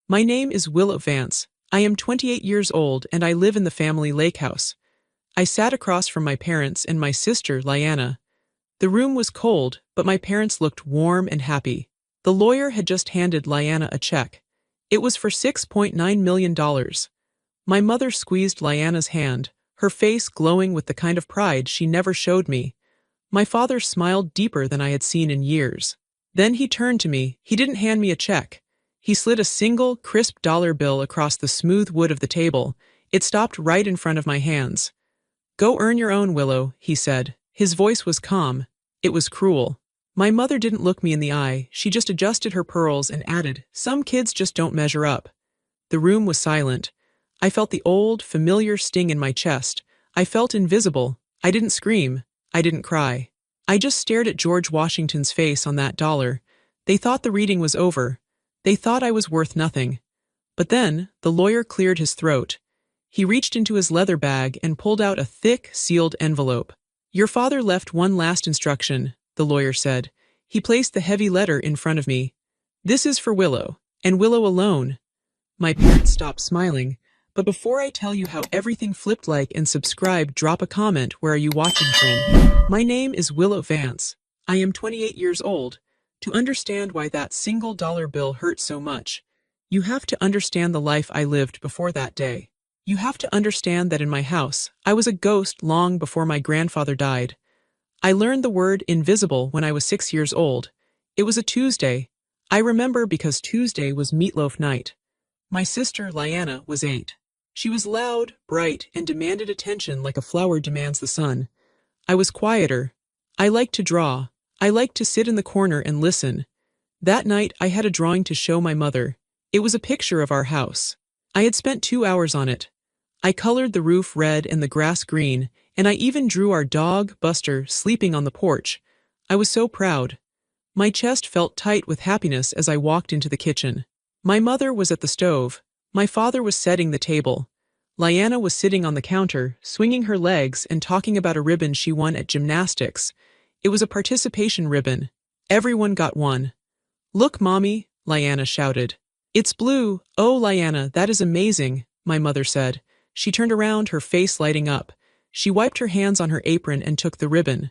My name is Willow Vance. I am 28 years old and I live in the family lake house. I sat across from my parents and my sister, Lyanna. The room was cold, but my parents looked warm and happy. The lawyer had just handed Lyanna a check. It was for $6.9 million. My mother squeezed Lyanna's hand, her face glowing with the kind of pride she never showed me. My father smiled deeper than I had seen in years. Then he turned to me. He didn't hand me a check. He slid a single, crisp dollar bill across the smooth wood of the table. It stopped right in front of my hands. "Go earn your own, Willow," he said. His voice was calm. It was cruel. My mother didn't look me in the eye. She just adjusted her pearls and added, "Some kids just don't measure up." The room was silent. I felt the old, familiar sting in my chest. I felt invisible. I didn't scream. I didn't cry. I just stared at George Washington's face on that dollar. They thought the reading was over. They thought I was worth nothing. But then, the lawyer cleared his throat. He reached into his leather bag and pulled out a thick, sealed envelope. "Your father left one last instruction," the lawyer said. He placed the heavy letter in front of me. "This is for Willow, and Willow alone." My parents stopped smiling. But before I tell you how everything flipped, like and subscribe, drop a comment. Where are you watching from? My name is Willow Vance. I am 28 years old. To understand why that single dollar bill hurt so much, you have to understand the life I lived before that day. You have to understand that in my house, I was a ghost long before my grandfather died. I learned the word invisible when I was 6 years old. It was a Tuesday. I remember because Tuesday was meatloaf night. My sister, Lyanna, was 8. She was loud, bright, and demanded attention like a flower demands the sun. I was quieter. I liked to draw. I liked to sit in the corner and listen. That night, I had a drawing to show my mother. It was a picture of our house. I had spent 2 hours on it. I colored the roof red and the grass green, and I even drew our dog, Buster, sleeping on the porch. I was so proud. My chest felt tight with happiness as I walked into the kitchen. My mother was at the stove. My father was setting the table. Lyanna was sitting on the counter, swinging her legs and talking about a ribbon she won at gymnastics. It was a participation ribbon. Everyone got one. "Look, Mommy," Lyanna shouted. "It's blue." "Oh, Lyanna, that is amazing," my mother said. She turned around, her face lighting up. She wiped her hands on her apron and took the ribbon.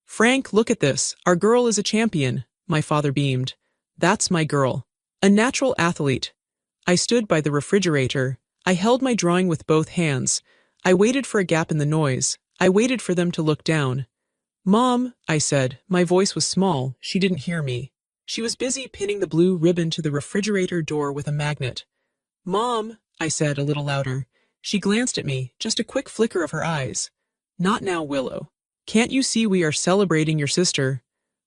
"Frank, look at this. Our girl is a champion," my father beamed. "That's my girl. A natural athlete." I stood by the refrigerator. I held my drawing with both hands. I waited for a gap in the noise. I waited for them to look down. "Mom," I said. My voice was small. She didn't hear me. She was busy pinning the blue ribbon to the refrigerator door with a magnet. "Mom," I said a little louder. She glanced at me, just a quick flicker of her eyes. "Not now, Willow. Can't you see we are celebrating your sister?"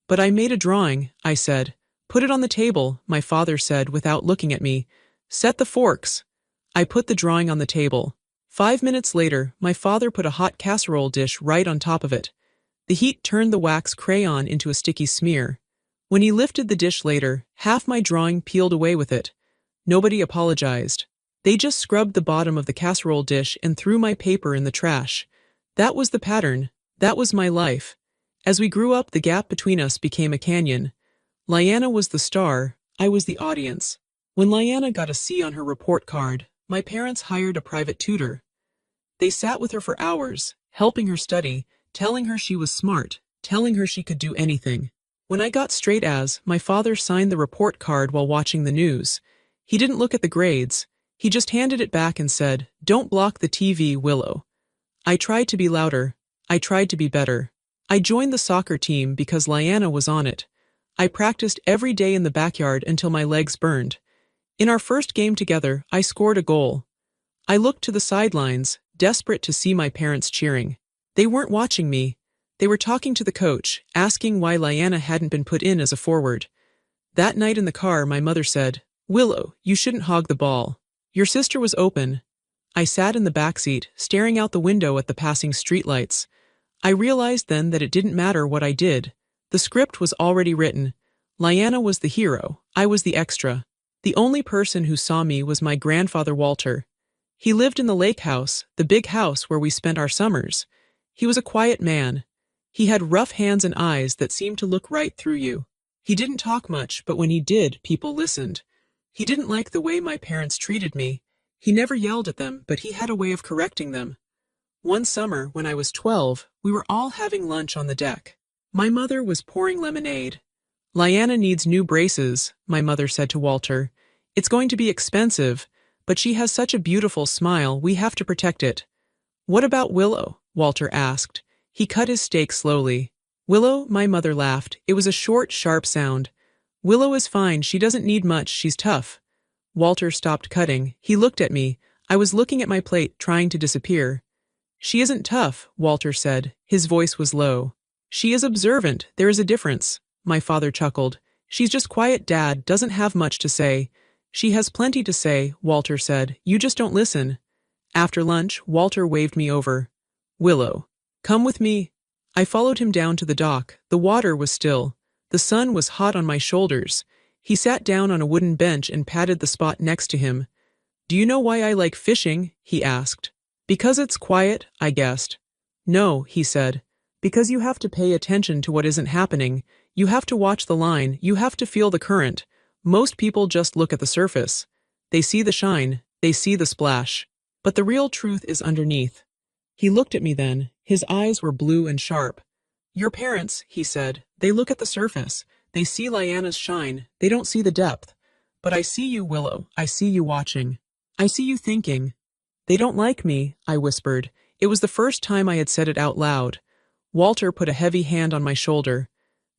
"But I made a drawing," I said. "Put it on the table," my father said without looking at me. "Set the forks." I put the drawing on the table. 5 minutes later, my father put a hot casserole dish right on top of it. The heat turned the wax crayon into a sticky smear. When he lifted the dish later, half my drawing peeled away with it. Nobody apologized. They just scrubbed the bottom of the casserole dish and threw my paper in the trash. That was the pattern. That was my life. As we grew up, the gap between us became a canyon. Lyanna was the star. I was the audience. When Lyanna got a C on her report card, my parents hired a private tutor. They sat with her for hours, helping her study, telling her she was smart, telling her she could do anything. When I got straight A's, my father signed the report card while watching the news. He didn't look at the grades. He just handed it back and said, "Don't block the TV, Willow." I tried to be louder. I tried to be better. I joined the soccer team because Lyanna was on it. I practiced every day in the backyard until my legs burned. In our first game together, I scored a goal. I looked to the sidelines, desperate to see my parents cheering. They weren't watching me. They were talking to the coach, asking why Lyanna hadn't been put in as a forward. That night in the car, my mother said, "Willow, you shouldn't hog the ball. Your sister was open." I sat in the backseat, staring out the window at the passing streetlights. I realized then that it didn't matter what I did. The script was already written. Lyanna was the hero. I was the extra. The only person who saw me was my grandfather Walter. He lived in the lake house, the big house where we spent our summers. He was a quiet man. He had rough hands and eyes that seemed to look right through you. He didn't talk much, but when he did, people listened. He didn't like the way my parents treated me. He never yelled at them, but he had a way of correcting them. One summer, when I was 12, we were all having lunch on the deck. My mother was pouring lemonade. Lyanna needs new braces, my mother said to Walter. It's going to be expensive, but she has such a beautiful smile, we have to protect it. What about Willow? Walter asked. He cut his steak slowly. Willow, my mother laughed. It was a short, sharp sound. Willow is fine, she doesn't need much, she's tough. Walter stopped cutting. He looked at me. I was looking at my plate, trying to disappear. She isn't tough, Walter said. His voice was low. She is observant, there is a difference. My father chuckled. She's just quiet, Dad, doesn't have much to say. She has plenty to say, Walter said. You just don't listen. After lunch, Walter waved me over. Willow, come with me. I followed him down to the dock. The water was still. The sun was hot on my shoulders. He sat down on a wooden bench and patted the spot next to him. Do you know why I like fishing? He asked. Because it's quiet, I guessed. No, he said. Because you have to pay attention to what isn't happening. You have to watch the line. You have to feel the current. Most people just look at the surface. They see the shine. They see the splash. But the real truth is underneath. He looked at me then. His eyes were blue and sharp. Your parents, he said, they look at the surface. They see Lyanna's shine. They don't see the depth. But I see you, Willow. I see you watching. I see you thinking. They don't like me, I whispered. It was the first time I had said it out loud. Walter put a heavy hand on my shoulder.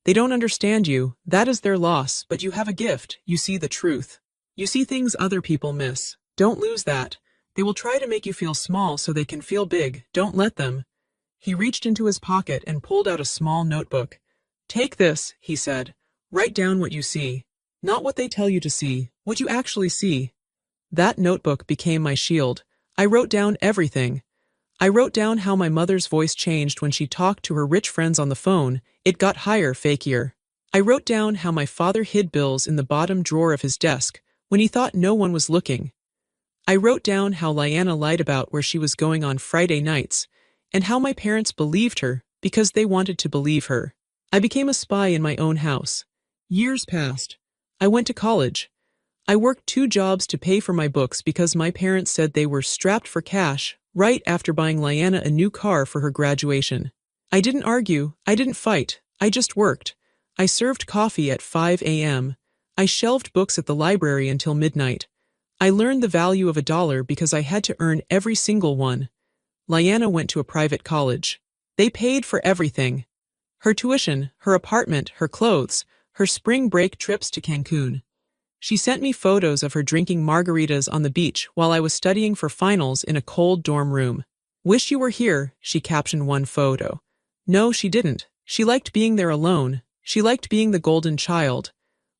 They don't understand you. That is their loss, but you have a gift. You see the truth. You see things other people miss. Don't lose that. They will try to make you feel small so they can feel big. Don't let them. He reached into his pocket and pulled out a small notebook. Take this, he said. Write down what you see. Not what they tell you to see, what you actually see. That notebook became my shield. I wrote down everything. I wrote down how my mother's voice changed when she talked to her rich friends on the phone. It got higher, fakier. I wrote down how my father hid bills in the bottom drawer of his desk when he thought no one was looking. I wrote down how Lyanna lied about where she was going on Friday nights, and how my parents believed her because they wanted to believe her. I became a spy in my own house. Years passed. I went to college. I worked 2 jobs to pay for my books because my parents said they were strapped for cash right after buying Lyanna a new car for her graduation. I didn't argue. I didn't fight. I just worked. I served coffee at 5 a.m. I shelved books at the library until midnight. I learned the value of $1 because I had to earn every single one. Lyanna went to a private college. They paid for everything. Her tuition, her apartment, her clothes, her spring break trips to Cancun. She sent me photos of her drinking margaritas on the beach while I was studying for finals in a cold dorm room. Wish you were here, she captioned one photo. No, she didn't. She liked being there alone. She liked being the golden child.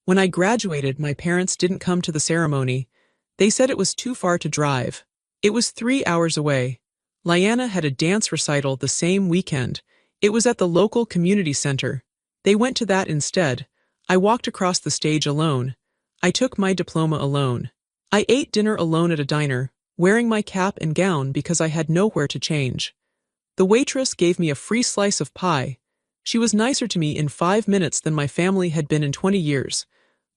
When I graduated, my parents didn't come to the ceremony. They said it was too far to drive. It was 3 hours away. Lyanna had a dance recital the same weekend. It was at the local community center. They went to that instead. I walked across the stage alone. I took my diploma alone. I ate dinner alone at a diner, wearing my cap and gown because I had nowhere to change. The waitress gave me a free slice of pie. She was nicer to me in 5 minutes than my family had been in 20 years.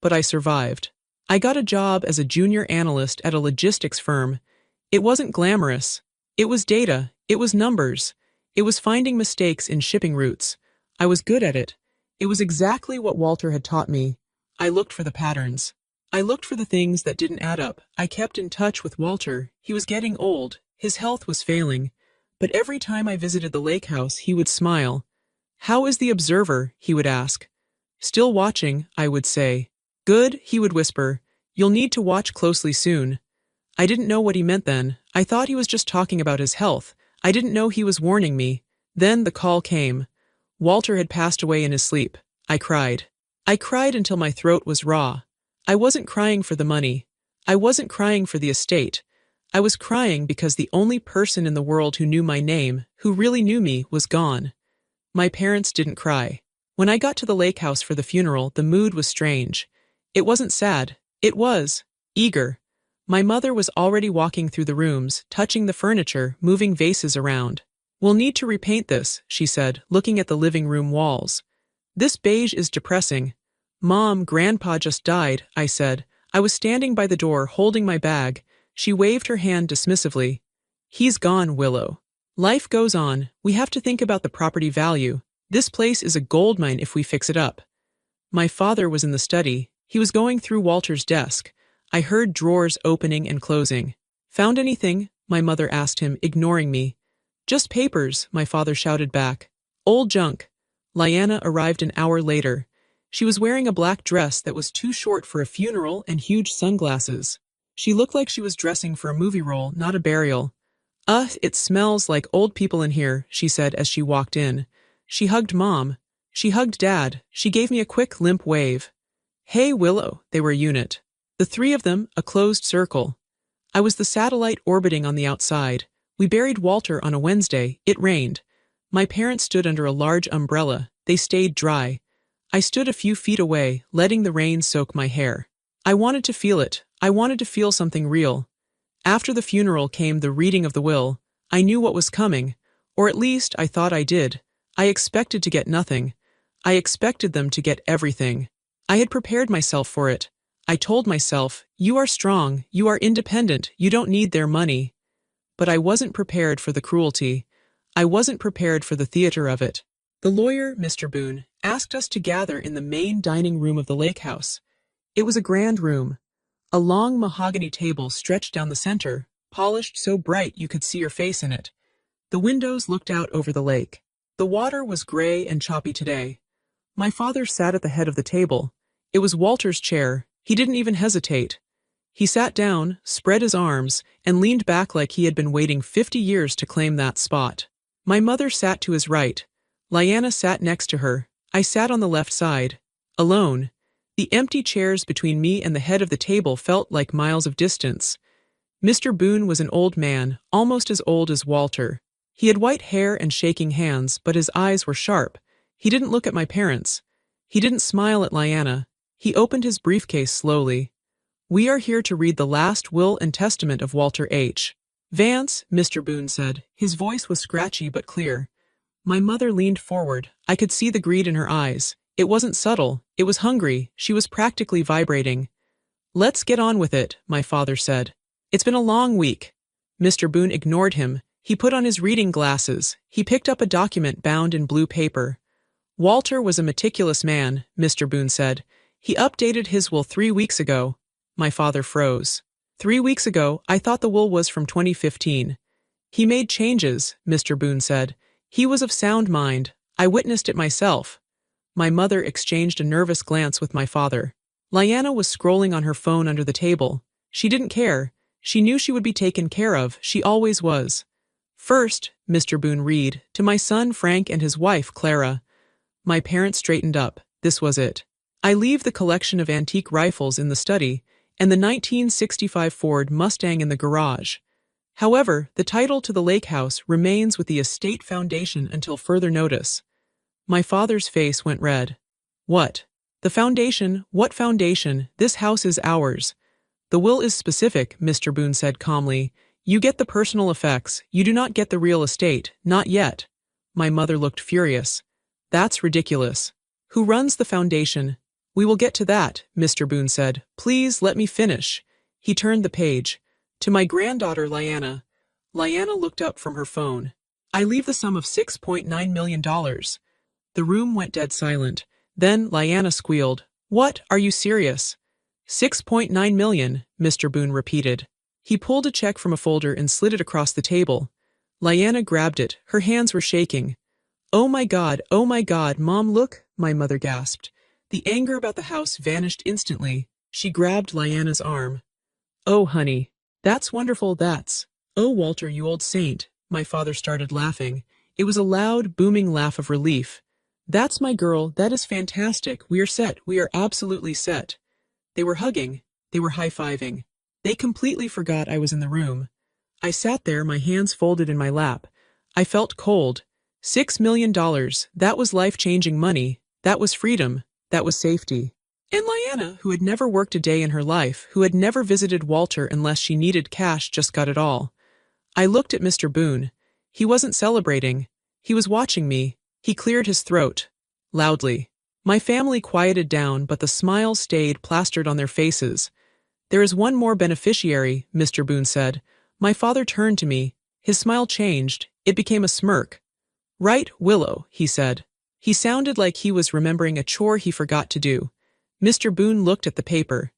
But I survived. I got a job as a junior analyst at a logistics firm. It wasn't glamorous. It was data. It was numbers. It was finding mistakes in shipping routes. I was good at it. It was exactly what Walter had taught me. I looked for the patterns. I looked for the things that didn't add up. I kept in touch with Walter. He was getting old. His health was failing. But every time I visited the lake house, he would smile. How is the observer? He would ask. Still watching, I would say. Good, he would whisper. You'll need to watch closely soon. I didn't know what he meant then. I thought he was just talking about his health. I didn't know he was warning me. Then the call came. Walter had passed away in his sleep. I cried. I cried until my throat was raw. I wasn't crying for the money. I wasn't crying for the estate. I was crying because the only person in the world who knew my name, who really knew me, was gone. My parents didn't cry. When I got to the lake house for the funeral, the mood was strange. It wasn't sad. It was eager. My mother was already walking through the rooms, touching the furniture, moving vases around. We'll need to repaint this, she said, looking at the living room walls. This beige is depressing. Mom, Grandpa just died, I said. I was standing by the door holding my bag. She waved her hand dismissively. He's gone, Willow. Life goes on. We have to think about the property value. This place is a goldmine if we fix it up. My father was in the study. He was going through Walter's desk. I heard drawers opening and closing. Found anything? My mother asked him, ignoring me. Just papers, my father shouted back. Old junk. Lyanna arrived an hour later. She was wearing a black dress that was too short for a funeral and huge sunglasses. She looked like she was dressing for a movie role, not a burial. It smells like old people in here, she said as she walked in. She hugged Mom. She hugged Dad. She gave me a quick, limp wave. Hey, Willow, they were a unit. The three of them, a closed circle. I was the satellite orbiting on the outside. We buried Walter on a Wednesday. It rained. My parents stood under a large umbrella. They stayed dry. I stood a few feet away, letting the rain soak my hair. I wanted to feel it. I wanted to feel something real. After the funeral came the reading of the will. I knew what was coming, or at least I thought I did. I expected to get nothing. I expected them to get everything. I had prepared myself for it. I told myself, you are strong, you are independent, you don't need their money. But I wasn't prepared for the cruelty. I wasn't prepared for the theater of it. The lawyer, Mr. Boone, asked us to gather in the main dining room of the lake house. It was a grand room. A long mahogany table stretched down the center, polished so bright you could see your face in it. The windows looked out over the lake. The water was gray and choppy today. My father sat at the head of the table. It was Walter's chair. He didn't even hesitate. He sat down, spread his arms, and leaned back like he had been waiting 50 years to claim that spot. My mother sat to his right. Lyanna sat next to her. I sat on the left side, alone. The empty chairs between me and the head of the table felt like miles of distance. Mr. Boone was an old man, almost as old as Walter. He had white hair and shaking hands, but his eyes were sharp. He didn't look at my parents. He didn't smile at Lyanna. He opened his briefcase slowly. We are here to read the last will and testament of Walter H. Vance, Mr. Boone said. His voice was scratchy but clear. My mother leaned forward. I could see the greed in her eyes. It wasn't subtle. It was hungry. She was practically vibrating. Let's get on with it, my father said. It's been a long week. Mr. Boone ignored him. He put on his reading glasses. He picked up a document bound in blue paper. Walter was a meticulous man, Mr. Boone said. He updated his will 3 weeks ago. My father froze. 3 weeks ago, I thought the will was from 2015. He made changes, Mr. Boone said. He was of sound mind. I witnessed it myself. My mother exchanged a nervous glance with my father. Lyanna was scrolling on her phone under the table. She didn't care. She knew she would be taken care of. She always was. First, Mr. Boone read, to my son Frank and his wife Clara. My parents straightened up. This was it. I leave the collection of antique rifles in the study and the 1965 Ford Mustang in the garage. However, the title to the lake house remains with the estate foundation until further notice. My father's face went red. What? The foundation? What foundation? This house is ours. The will is specific, Mr. Boone said calmly. You get the personal effects. You do not get the real estate. Not yet. My mother looked furious. That's ridiculous. Who runs the foundation? We will get to that, Mr. Boone said. Please let me finish. He turned the page. To my granddaughter Lyanna. Lyanna looked up from her phone. I leave the sum of $6.9 million. The room went dead silent. Then Lyanna squealed. What? Are you serious? $6.9 million, Mr. Boone repeated. He pulled a check from a folder and slid it across the table. Lyanna grabbed it. Her hands were shaking. Oh my God, Mom, look, my mother gasped. The anger about the house vanished instantly. She grabbed Lyanna's arm. Oh, honey. That's wonderful, that's. Oh, Walter, you old saint. My father started laughing. It was a loud, booming laugh of relief. That's my girl, that is fantastic. We are set, we are absolutely set. They were hugging. They were high-fiving. They completely forgot I was in the room. I sat there, my hands folded in my lap. I felt cold. $6 million, that was life-changing money. That was freedom. That was safety. And Lyanna, who had never worked a day in her life, who had never visited Walter unless she needed cash, just got it all. I looked at Mr. Boone. He wasn't celebrating. He was watching me. He cleared his throat. Loudly. My family quieted down, but the smiles stayed plastered on their faces. There is one more beneficiary, Mr. Boone said. My father turned to me. His smile changed. It became a smirk. Right, Willow, he said. He sounded like he was remembering a chore he forgot to do. Mr. Boone looked at the paper.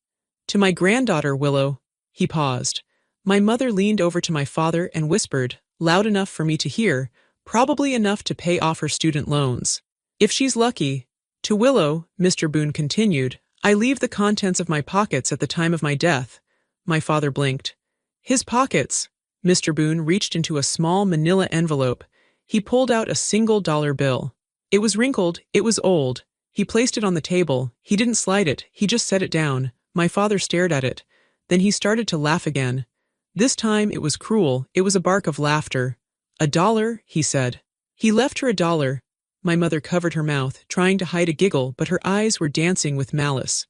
To my granddaughter, Willow. He paused. My mother leaned over to my father and whispered, loud enough for me to hear, probably enough to pay off her student loans. If she's lucky. To Willow, Mr. Boone continued, I leave the contents of my pockets at the time of my death. My father blinked. His pockets. Mr. Boone reached into a small manila envelope. He pulled out a $1 bill. It was wrinkled, it was old. He placed it on the table. He didn't slide it, he just set it down. My father stared at it. Then he started to laugh again. This time it was cruel, it was a bark of laughter. $1, he said. He left her $1. My mother covered her mouth, trying to hide a giggle, but her eyes were dancing with malice.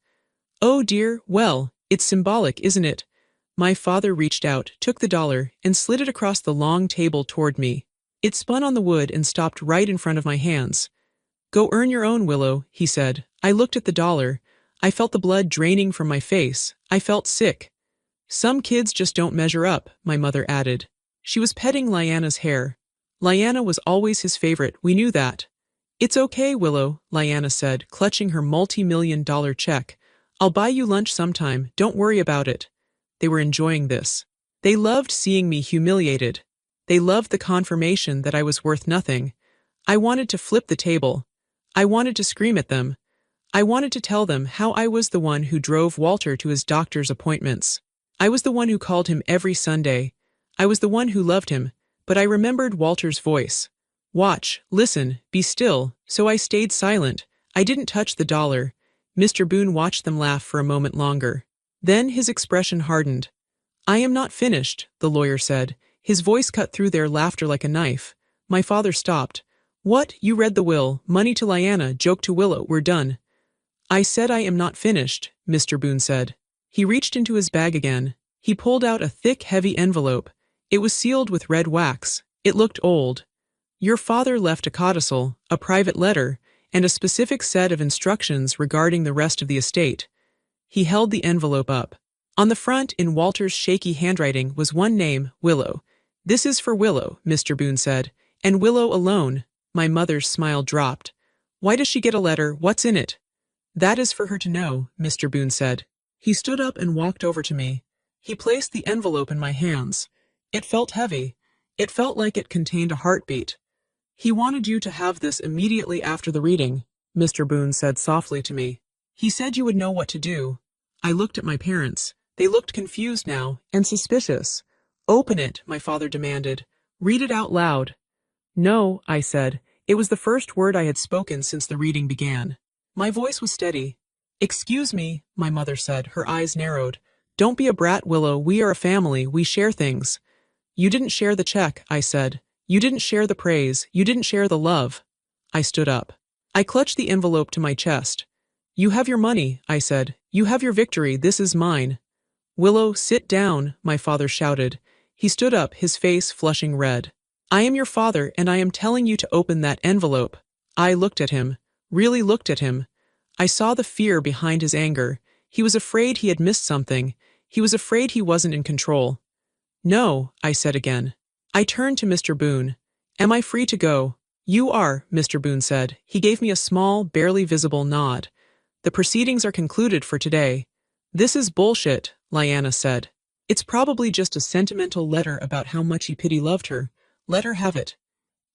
Oh dear, well, it's symbolic, isn't it? My father reached out, took the $1, and slid it across the long table toward me. It spun on the wood and stopped right in front of my hands. Go earn your own, Willow, he said. I looked at the $1. I felt the blood draining from my face. I felt sick. Some kids just don't measure up, my mother added. She was petting Lyanna's hair. Lyanna was always his favorite, we knew that. It's okay, Willow, Lyanna said, clutching her multi-million-dollar check. I'll buy you lunch sometime, don't worry about it. They were enjoying this. They loved seeing me humiliated. They loved the confirmation that I was worth nothing. I wanted to flip the table. I wanted to scream at them. I wanted to tell them how I was the one who drove Walter to his doctor's appointments. I was the one who called him every Sunday. I was the one who loved him, but I remembered Walter's voice. Watch, listen, be still, so I stayed silent. I didn't touch the $1. Mr. Boone watched them laugh for a moment longer. Then his expression hardened. I am not finished, the lawyer said. His voice cut through their laughter like a knife. My father stopped. What, you read the will, money to Lyanna, joke to Willow, we're done. I said I am not finished, Mr. Boone said. He reached into his bag again. He pulled out a thick, heavy envelope. It was sealed with red wax. It looked old. Your father left a codicil, a private letter, and a specific set of instructions regarding the rest of the estate. He held the envelope up. On the front, in Walter's shaky handwriting, was one name, Willow. This is for Willow, Mr. Boone said, and Willow alone. My mother's smile dropped. Why does she get a letter? What's in it? That is for her to know, Mr. Boone said. He stood up and walked over to me. He placed the envelope in my hands. It felt heavy. It felt like it contained a heartbeat. He wanted you to have this immediately after the reading, Mr. Boone said softly to me. He said you would know what to do. I looked at my parents. They looked confused now, and suspicious. Open it, my father demanded. Read it out loud. No, I said. It was the first word I had spoken since the reading began. My voice was steady. Excuse me, my mother said, her eyes narrowed. Don't be a brat, Willow. We are a family. We share things. You didn't share the check, I said. You didn't share the praise. You didn't share the love. I stood up. I clutched the envelope to my chest. You have your money, I said. You have your victory. This is mine. Willow, sit down, my father shouted. He stood up, his face flushing red. I am your father, and I am telling you to open that envelope. I looked at him. Really looked at him. I saw the fear behind his anger. He was afraid he had missed something. He was afraid he wasn't in control. No, I said again. I turned to Mr. Boone. Am I free to go? You are, Mr. Boone said. He gave me a small, barely visible nod. The proceedings are concluded for today. This is bullshit, Lyanna said. It's probably just a sentimental letter about how much he loved her. Let her have it.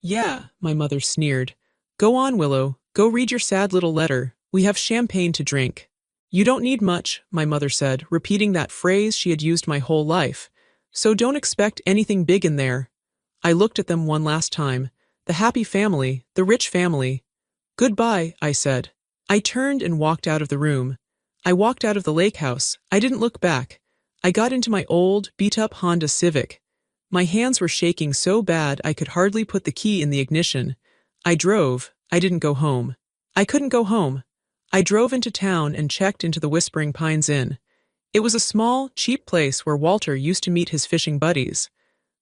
Yeah, my mother sneered. Go on, Willow. Go read your sad little letter. We have champagne to drink. You don't need much, my mother said, repeating that phrase she had used my whole life. So don't expect anything big in there. I looked at them one last time. The happy family, the rich family. Goodbye, I said. I turned and walked out of the room. I walked out of the lake house. I didn't look back. I got into my old, beat-up Honda Civic. My hands were shaking so bad I could hardly put the key in the ignition. I drove. I didn't go home. I couldn't go home. I drove into town and checked into the Whispering Pines Inn. It was a small, cheap place where Walter used to meet his fishing buddies.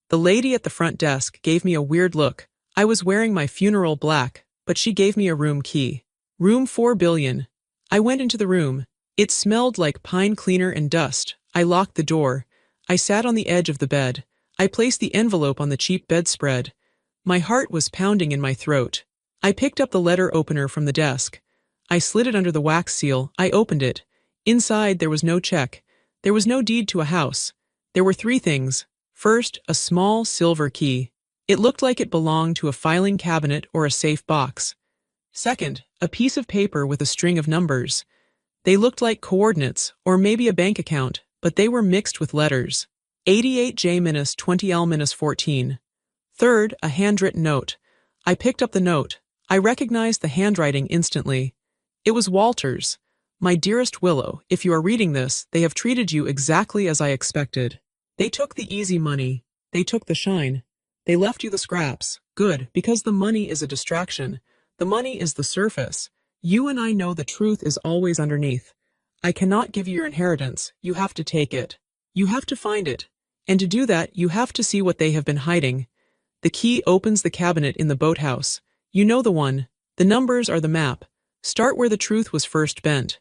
The lady at the front desk gave me a weird look. I was wearing my funeral black, but she gave me a room key. Room 4 billion. I went into the room. It smelled like pine cleaner and dust. I locked the door. I sat on the edge of the bed. I placed the envelope on the cheap bedspread. My heart was pounding in my throat. I picked up the letter opener from the desk. I slid it under the wax seal. I opened it. Inside, there was no check. There was no deed to a house. There were three things. First, a small silver key. It looked like it belonged to a filing cabinet or a safe box. Second, a piece of paper with a string of numbers. They looked like coordinates, or maybe a bank account, but they were mixed with letters. 88J-20L-14. Third, a handwritten note. I picked up the note. I recognized the handwriting instantly. It was Walter's. My dearest Willow, if you are reading this, they have treated you exactly as I expected. They took the easy money. They took the shine. They left you the scraps. Good, because the money is a distraction. The money is the surface. You and I know the truth is always underneath. I cannot give you your inheritance. You have to take it. You have to find it. And to do that, you have to see what they have been hiding. The key opens the cabinet in the boathouse. You know the one. The numbers are the map. Start where the truth was first bent.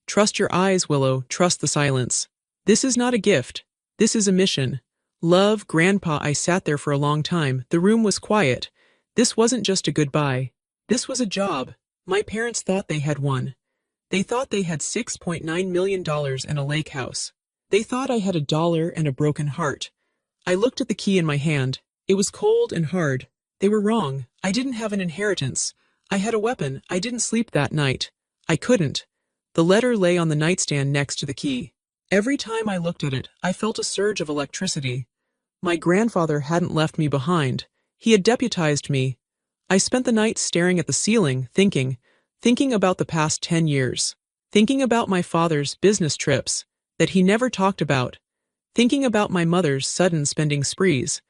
Trust your eyes, Willow. Trust the silence. This is not a gift. This is a mission. Love, Grandpa. I sat there for a long time. The room was quiet. This wasn't just a goodbye. This was a job. My parents thought they had one. They thought they had $6.9 million and a lake house. They thought I had $1 and a broken heart. I looked at the key in my hand. It was cold and hard. They were wrong. I didn't have an inheritance. I had a weapon. I didn't sleep that night. I couldn't. The letter lay on the nightstand next to the key. Every time I looked at it, I felt a surge of electricity. My grandfather hadn't left me behind. He had deputized me. I spent the night staring at the ceiling, thinking about the past 10 years. Thinking about my father's business trips that he never talked about. Thinking about my mother's sudden spending sprees.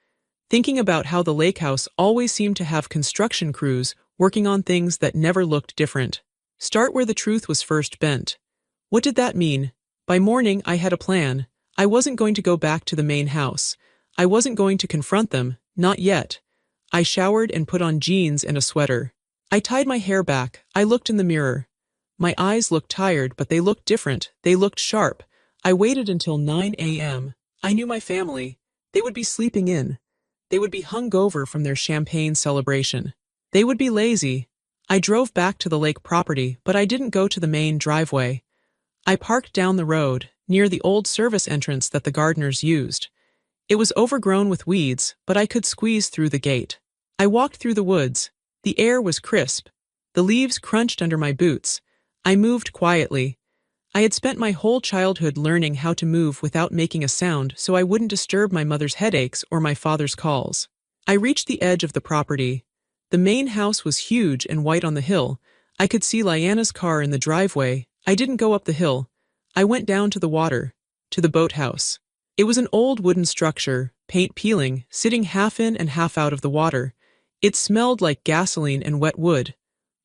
Thinking about how the lake house always seemed to have construction crews working on things that never looked different. Start where the truth was first bent. What did that mean? By morning, I had a plan. I wasn't going to go back to the main house. I wasn't going to confront them, not yet. I showered and put on jeans and a sweater. I tied my hair back. I looked in the mirror. My eyes looked tired, but they looked different. They looked sharp. I waited until 9 a.m. I knew my family. They would be sleeping in. They would be hungover from their champagne celebration. They would be lazy. I drove back to the lake property, but I didn't go to the main driveway. I parked down the road, near the old service entrance that the gardeners used. It was overgrown with weeds, but I could squeeze through the gate. I walked through the woods. The air was crisp. The leaves crunched under my boots. I moved quietly. I had spent my whole childhood learning how to move without making a sound so I wouldn't disturb my mother's headaches or my father's calls. I reached the edge of the property. The main house was huge and white on the hill. I could see Lyanna's car in the driveway. I didn't go up the hill. I went down to the water, to the boathouse. It was an old wooden structure, paint peeling, sitting half in and half out of the water. It smelled like gasoline and wet wood.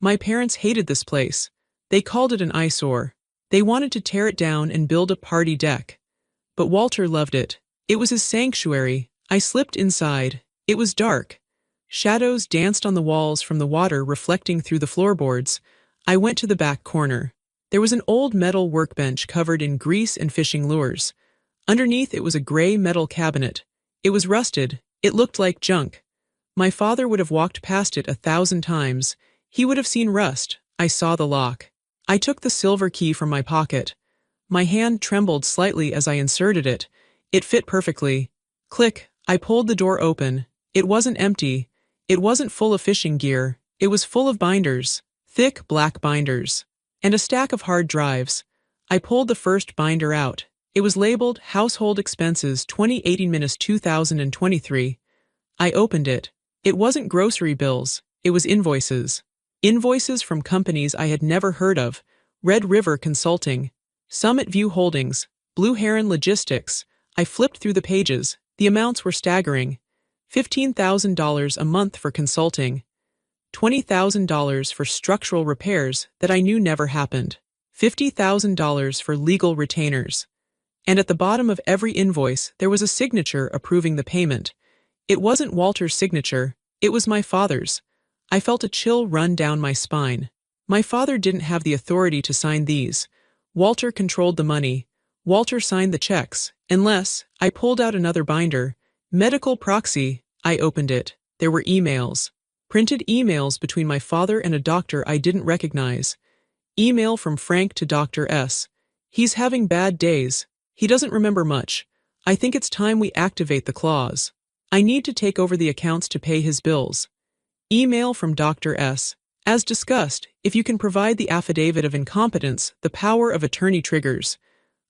My parents hated this place. They called it an eyesore. They wanted to tear it down and build a party deck. But Walter loved it. It was his sanctuary. I slipped inside. It was dark. Shadows danced on the walls from the water reflecting through the floorboards. I went to the back corner. There was an old metal workbench covered in grease and fishing lures. Underneath it was a gray metal cabinet. It was rusted. It looked like junk. My father would have walked past it 1,000 times. He would have seen rust. I saw the lock. I took the silver key from my pocket. My hand trembled slightly as I inserted it. It fit perfectly. Click. I pulled the door open. It wasn't empty. It wasn't full of fishing gear. It was full of binders. Thick black binders. And a stack of hard drives. I pulled the first binder out. It was labeled Household Expenses 2018-2023. I opened it. It wasn't grocery bills. It was invoices. Invoices from companies I had never heard of. Red River Consulting, Summit View Holdings, Blue Heron Logistics. I flipped through the pages. The amounts were staggering. $15,000 a month for consulting. $20,000 for structural repairs that I knew never happened. $50,000 for legal retainers. And at the bottom of every invoice, there was a signature approving the payment. It wasn't Walter's signature. It was my father's. I felt a chill run down my spine. My father didn't have the authority to sign these. Walter controlled the money. Walter signed the checks. Unless, I pulled out another binder. Medical proxy. I opened it. There were emails. Printed emails between my father and a doctor I didn't recognize. Email from Frank to Dr. S. He's having bad days. He doesn't remember much. I think it's time we activate the clause. I need to take over the accounts to pay his bills. Email from Dr. S. As discussed, if you can provide the affidavit of incompetence, the power of attorney triggers.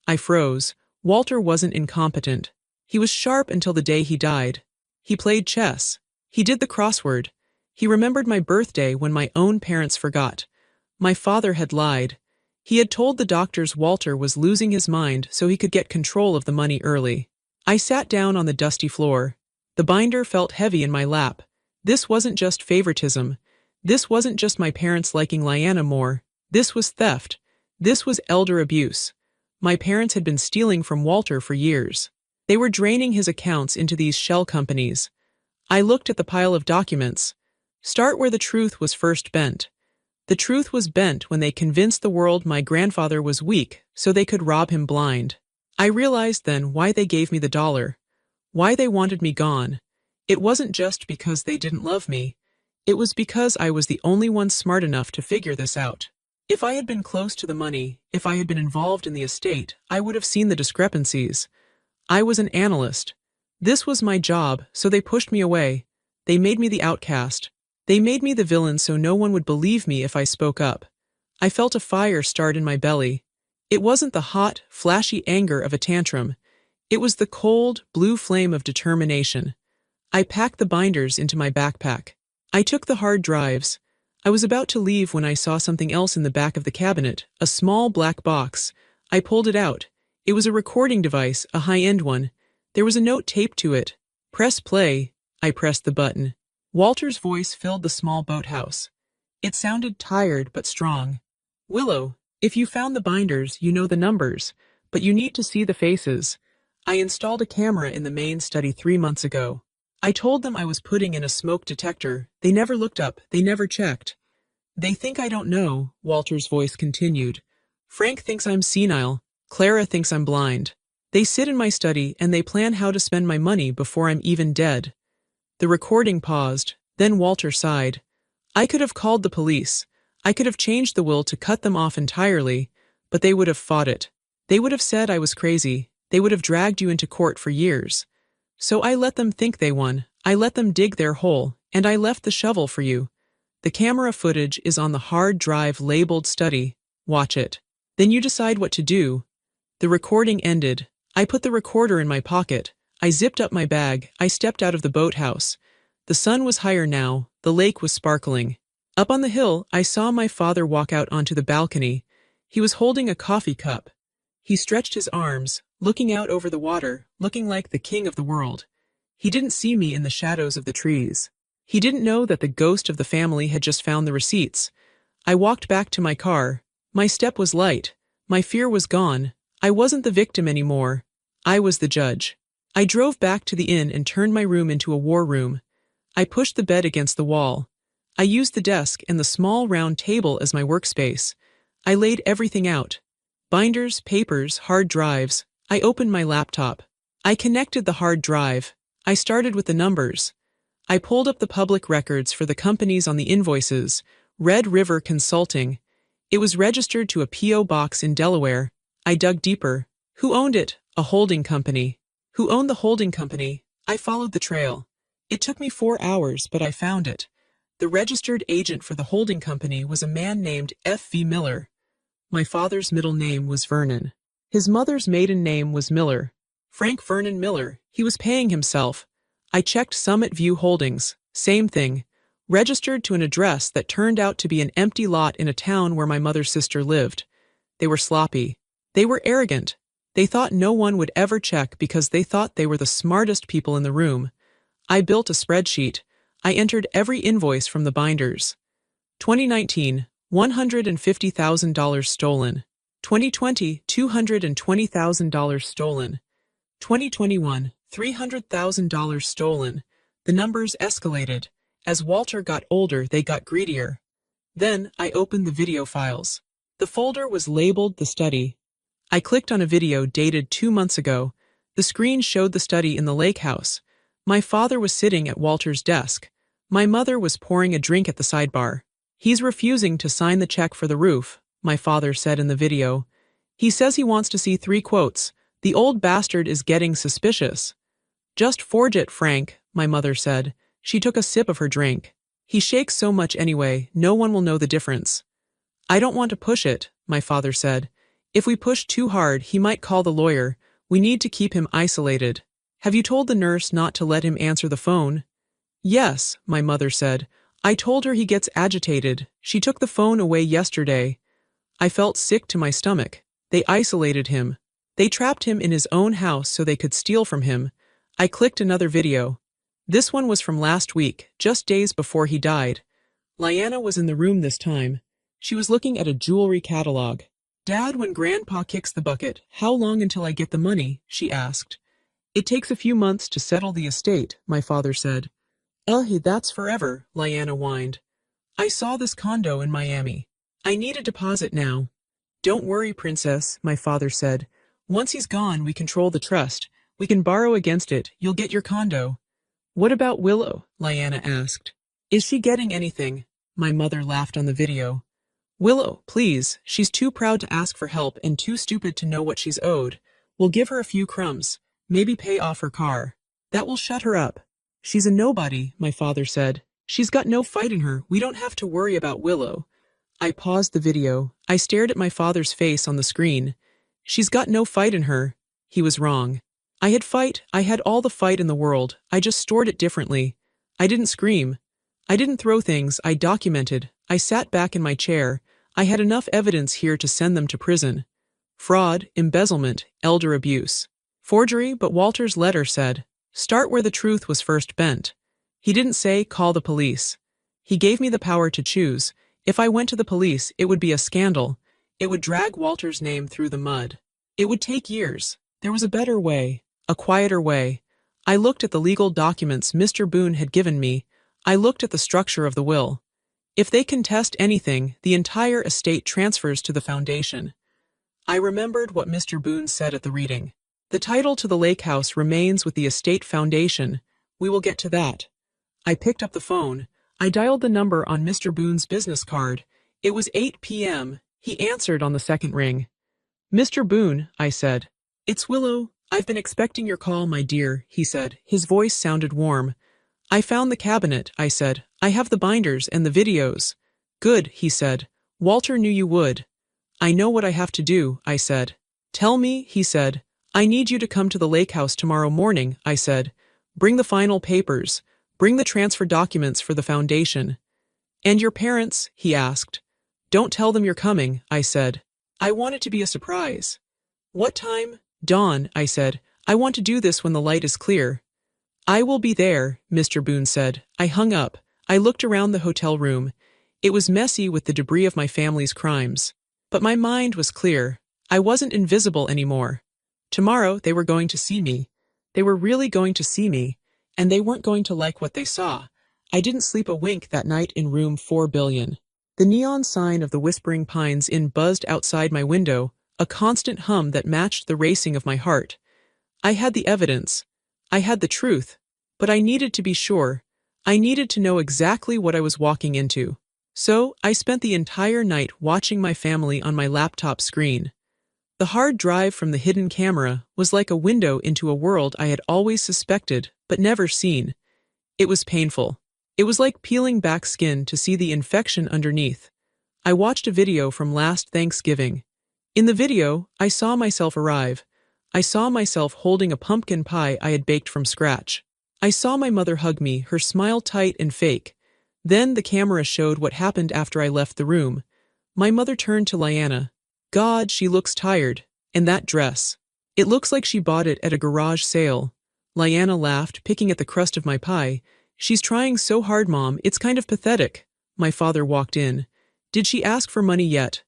I froze. Walter wasn't incompetent. He was sharp until the day he died. He played chess. He did the crossword. He remembered my birthday when my own parents forgot. My father had lied. He had told the doctors Walter was losing his mind so he could get control of the money early. I sat down on the dusty floor. The binder felt heavy in my lap. This wasn't just favoritism. This wasn't just my parents liking Lyanna more. This was theft. This was elder abuse. My parents had been stealing from Walter for years. They were draining his accounts into these shell companies. I looked at the pile of documents. Start where the truth was first bent. The truth was bent when they convinced the world my grandfather was weak so they could rob him blind. I realized then why they gave me the dollar. Why they wanted me gone. It wasn't just because they didn't love me. It was because I was the only one smart enough to figure this out. If I had been close to the money, if I had been involved in the estate, I would have seen the discrepancies. I was an analyst. This was my job, so they pushed me away. They made me the outcast. They made me the villain so no one would believe me if I spoke up. I felt a fire start in my belly. It wasn't the hot, flashy anger of a tantrum. It was the cold, blue flame of determination. I packed the binders into my backpack. I took the hard drives. I was about to leave when I saw something else in the back of the cabinet, a small black box. I pulled it out. It was a recording device, a high-end one. There was a note taped to it. Press play. I pressed the button. Walter's voice filled the small boathouse. It sounded tired but strong. Willow, if you found the binders, you know the numbers, but you need to see the faces. I installed a camera in the main study 3 months ago. I told them I was putting in a smoke detector. They never looked up. They never checked. They think I don't know, Walter's voice continued. Frank thinks I'm senile. Clara thinks I'm blind. They sit in my study and they plan how to spend my money before I'm even dead. The recording paused. Then Walter sighed. I could have called the police. I could have changed the will to cut them off entirely, but they would have fought it. They would have said I was crazy. They would have dragged you into court for years. So I let them think they won. I let them dig their hole, and I left the shovel for you. The camera footage is on the hard drive labeled study. Watch it. Then you decide what to do. The recording ended. I put the recorder in my pocket. I zipped up my bag. I stepped out of the boathouse. The sun was higher now. The lake was sparkling. Up on the hill, I saw my father walk out onto the balcony. He was holding a coffee cup. He stretched his arms, looking out over the water, looking like the king of the world. He didn't see me in the shadows of the trees. He didn't know that the ghost of the family had just found the receipts. I walked back to my car. My step was light. My fear was gone. I wasn't the victim anymore. I was the judge. I drove back to the inn and turned my room into a war room. I pushed the bed against the wall. I used the desk and the small round table as my workspace. I laid everything out. Binders, papers, hard drives. I opened my laptop. I connected the hard drive. I started with the numbers. I pulled up the public records for the companies on the invoices. Red River Consulting. It was registered to a P.O. box in Delaware. I dug deeper. Who owned it? A holding company. Who owned the holding company? I followed the trail. It took me 4 hours, but I found it. The registered agent for the holding company was a man named F.V. Miller. My father's middle name was Vernon. His mother's maiden name was Miller. Frank Vernon Miller. He was paying himself. I checked Summit View Holdings. Same thing. Registered to an address that turned out to be an empty lot in a town where my mother's sister lived. They were sloppy. They were arrogant. They thought no one would ever check because they thought they were the smartest people in the room. I built a spreadsheet. I entered every invoice from the binders. 2019, $150,000 stolen. 2020, $220,000 stolen. 2021, $300,000 stolen. The numbers escalated. As Walter got older, they got greedier. Then I opened the video files. The folder was labeled The Study. I clicked on a video dated 2 months ago. The screen showed the study in the lake house. My father was sitting at Walter's desk. My mother was pouring a drink at the sidebar. He's refusing to sign the check for the roof, my father said in the video. He says he wants to see 3 quotes. The old bastard is getting suspicious. Just forge it, Frank, my mother said. She took a sip of her drink. He shakes so much anyway, no one will know the difference. I don't want to push it, my father said. If we push too hard, he might call the lawyer. We need to keep him isolated. Have you told the nurse not to let him answer the phone? Yes, my mother said. I told her he gets agitated. She took the phone away yesterday. I felt sick to my stomach. They isolated him. They trapped him in his own house so they could steal from him. I clicked another video. This one was from last week, just days before he died. Lyanna was in the room this time. She was looking at a jewelry catalog. Dad, when Grandpa kicks the bucket, how long until I get the money? She asked. It takes a few months to settle the estate, my father said. That's forever, Lyanna whined. I saw this condo in Miami. I need a deposit now. Don't worry, princess, my father said. Once he's gone, we control the trust. We can borrow against it. You'll get your condo. What about Willow? Lyanna asked. Is she getting anything? My mother laughed on the video. Willow, please. She's too proud to ask for help and too stupid to know what she's owed. We'll give her a few crumbs. Maybe pay off her car. That will shut her up. She's a nobody, my father said. She's got no fight in her. We don't have to worry about Willow. I paused the video. I stared at my father's face on the screen. She's got no fight in her. He was wrong. I had all the fight in the world. I just stored it differently. I didn't scream. I didn't throw things. I documented. I sat back in my chair. I had enough evidence here to send them to prison. Fraud, embezzlement, elder abuse. Forgery, but Walter's letter said, start where the truth was first bent. He didn't say, call the police. He gave me the power to choose. If I went to the police, it would be a scandal. It would drag Walter's name through the mud. It would take years. There was a better way, a quieter way. I looked at the legal documents Mr. Boone had given me. I looked at the structure of the will. If they contest anything, the entire estate transfers to the foundation. I remembered what Mr. Boone said at the reading. The title to the lake house remains with the estate foundation. We will get to that. I picked up the phone. I dialed the number on Mr. Boone's business card. It was 8 p.m. He answered on the second ring. Mr. Boone, I said. It's Willow. I've been expecting your call, my dear, he said. His voice sounded warm. I found the cabinet, I said. I have the binders and the videos. Good, he said. Walter knew you would. I know what I have to do, I said. Tell me, he said. I need you to come to the lake house tomorrow morning, I said. Bring the final papers. Bring the transfer documents for the foundation. And your parents, he asked. Don't tell them you're coming, I said. I want it to be a surprise. What time? Dawn, I said. I want to do this when the light is clear. I will be there, Mr. Boone said. I hung up. I looked around the hotel room. It was messy with the debris of my family's crimes. But my mind was clear. I wasn't invisible anymore. Tomorrow they were going to see me. They were really going to see me, and they weren't going to like what they saw. I didn't sleep a wink that night in room 4 billion. The neon sign of the Whispering Pines Inn buzzed outside my window, a constant hum that matched the racing of my heart. I had the evidence. I had the truth. But I needed to be sure. I needed to know exactly what I was walking into. So, I spent the entire night watching my family on my laptop screen. The hard drive from the hidden camera was like a window into a world I had always suspected but never seen. It was painful. It was like peeling back skin to see the infection underneath. I watched a video from last Thanksgiving. In the video, I saw myself arrive. I saw myself holding a pumpkin pie I had baked from scratch. I saw my mother hug me, her smile tight and fake. Then the camera showed what happened after I left the room. My mother turned to Lyanna. God, she looks tired. And that dress. It looks like she bought it at a garage sale. Lyanna laughed, picking at the crust of my pie. She's trying so hard, Mom, it's kind of pathetic. My father walked in. Did she ask for money yet?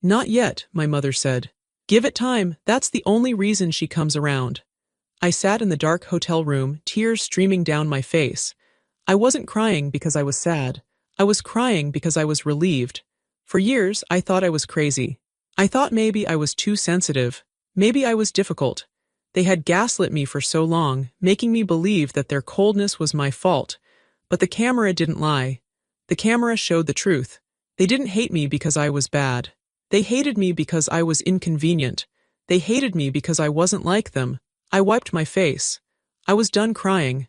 Not yet, my mother said. Give it time, that's the only reason she comes around. I sat in the dark hotel room, tears streaming down my face. I wasn't crying because I was sad. I was crying because I was relieved. For years, I thought I was crazy. I thought maybe I was too sensitive. Maybe I was difficult. They had gaslit me for so long, making me believe that their coldness was my fault. But the camera didn't lie. The camera showed the truth. They didn't hate me because I was bad. They hated me because I was inconvenient. They hated me because I wasn't like them. I wiped my face. I was done crying.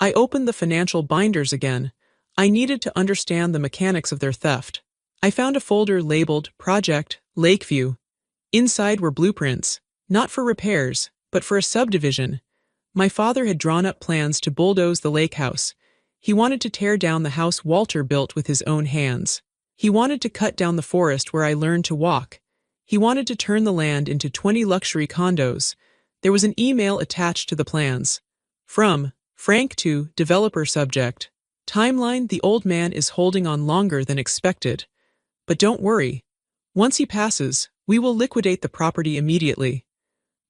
I opened the financial binders again. I needed to understand the mechanics of their theft. I found a folder labeled Project Lakeview. Inside were blueprints, not for repairs, but for a subdivision. My father had drawn up plans to bulldoze the lake house. He wanted to tear down the house Walter built with his own hands. He wanted to cut down the forest where I learned to walk. He wanted to turn the land into 20 luxury condos. There was an email attached to the plans. From Frank to developer subject. Timeline: the old man is holding on longer than expected. But don't worry. Once he passes, we will liquidate the property immediately.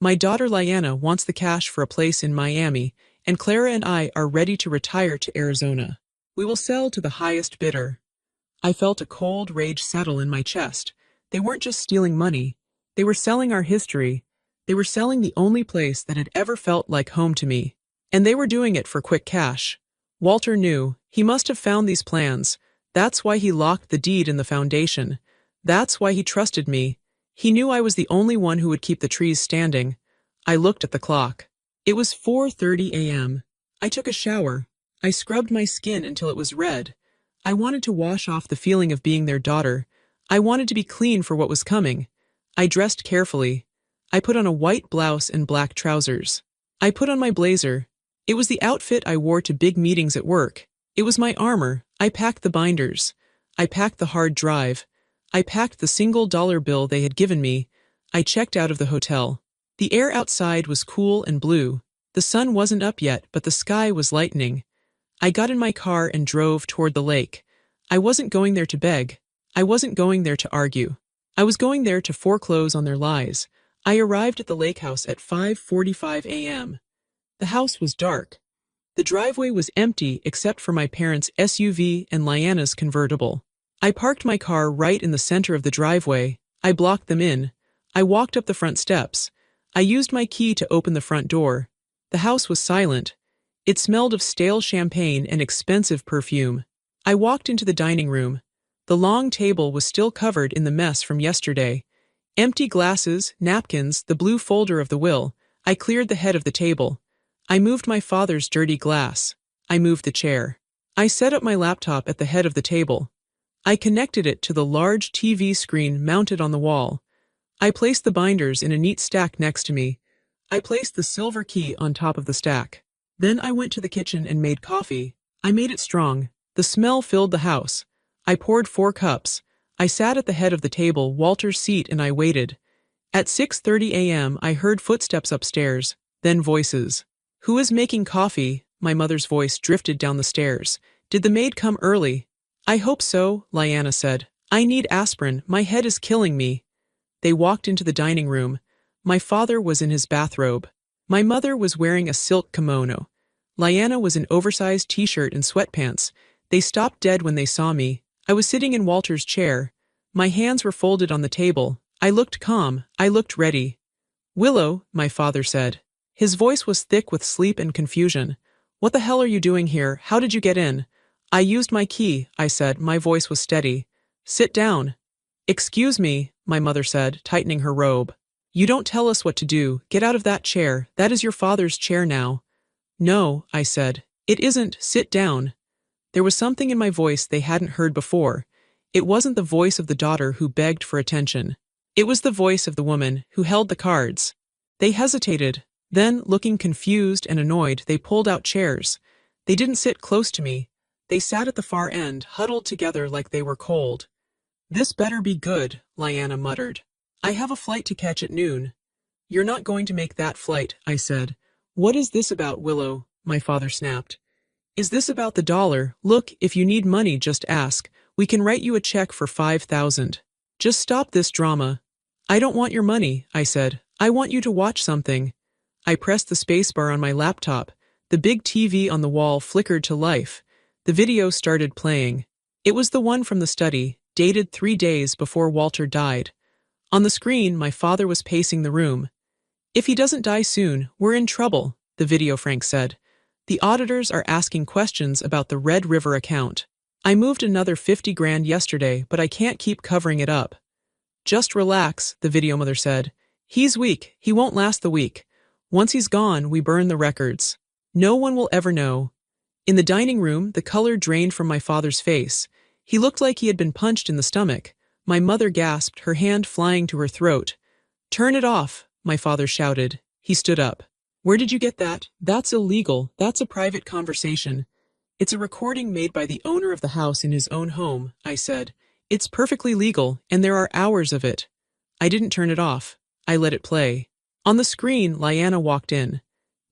My daughter Lyanna wants the cash for a place in Miami, and Clara and I are ready to retire to Arizona. We will sell to the highest bidder. I felt a cold rage settle in my chest. They weren't just stealing money. They were selling our history. They were selling the only place that had ever felt like home to me. And they were doing it for quick cash. Walter knew. He must have found these plans. That's why he locked the deed in the foundation. That's why he trusted me. He knew I was the only one who would keep the trees standing. I looked at the clock. It was 4:30 a.m. I took a shower. I scrubbed my skin until it was red. I wanted to wash off the feeling of being their daughter. I wanted to be clean for what was coming. I dressed carefully. I put on a white blouse and black trousers. I put on my blazer. It was the outfit I wore to big meetings at work. It was my armor. I packed the binders. I packed the hard drive. I packed the $1 bill they had given me. I checked out of the hotel. The air outside was cool and blue. The sun wasn't up yet, but the sky was lightening. I got in my car and drove toward the lake. I wasn't going there to beg. I wasn't going there to argue. I was going there to foreclose on their lies. I arrived at the lake house at 5:45 a.m. The house was dark. The driveway was empty except for my parents' SUV and Lyanna's convertible. I parked my car right in the center of the driveway. I blocked them in. I walked up the front steps. I used my key to open the front door. The house was silent. It smelled of stale champagne and expensive perfume. I walked into the dining room. The long table was still covered in the mess from yesterday. Empty glasses, napkins, the blue folder of the will. I cleared the head of the table. I moved my father's dirty glass. I moved the chair. I set up my laptop at the head of the table. I connected it to the large TV screen mounted on the wall. I placed the binders in a neat stack next to me. I placed the silver key on top of the stack. Then I went to the kitchen and made coffee. I made it strong. The smell filled the house. I poured 4 cups. I sat at the head of the table, Walter's seat, and I waited. At 6:30 a.m. I heard footsteps upstairs, then voices. "Who is making coffee?" My mother's voice drifted down the stairs. "Did the maid come early?" "I hope so," Lyanna said. "I need aspirin. My head is killing me." They walked into the dining room. My father was in his bathrobe. My mother was wearing a silk kimono. Lyanna was in oversized t-shirt and sweatpants. They stopped dead when they saw me. I was sitting in Walter's chair. My hands were folded on the table. I looked calm. I looked ready. "Willow," my father said. His voice was thick with sleep and confusion. "What the hell are you doing here? How did you get in?" "I used my key," I said. My voice was steady. "Sit down." "Excuse me," my mother said, tightening her robe. "You don't tell us what to do. Get out of that chair. That is your father's chair now." "No," I said. "It isn't. Sit down." There was something in my voice they hadn't heard before. It wasn't the voice of the daughter who begged for attention. It was the voice of the woman who held the cards. They hesitated. Then, looking confused and annoyed, they pulled out chairs. They didn't sit close to me. They sat at the far end, huddled together like they were cold. "This better be good," Lyanna muttered. "I have a flight to catch at noon." "You're not going to make that flight," I said. "What is this about, Willow?" my father snapped. "Is this about the dollar? Look, if you need money, just ask. We can write you a check for 5,000. Just stop this drama." "I don't want your money," I said. "I want you to watch something." I pressed the spacebar on my laptop. The big TV on the wall flickered to life. The video started playing. It was the one from the study, dated 3 days before Walter died. On the screen, my father was pacing the room. If he doesn't die soon, we're in trouble, the video Frank said. The auditors are asking questions about the Red River account. I moved another 50 grand yesterday, but I can't keep covering it up. Just relax, the video mother said. He's weak, he won't last the week. Once he's gone, we burn the records. No one will ever know. In the dining room, the color drained from my father's face. He looked like he had been punched in the stomach. My mother gasped, her hand flying to her throat. Turn it off, my father shouted. He stood up. Where did you get that? That's illegal. That's a private conversation. It's a recording made by the owner of the house in his own home, I said. It's perfectly legal, and there are hours of it. I didn't turn it off. I let it play. On the screen, Lyanna walked in.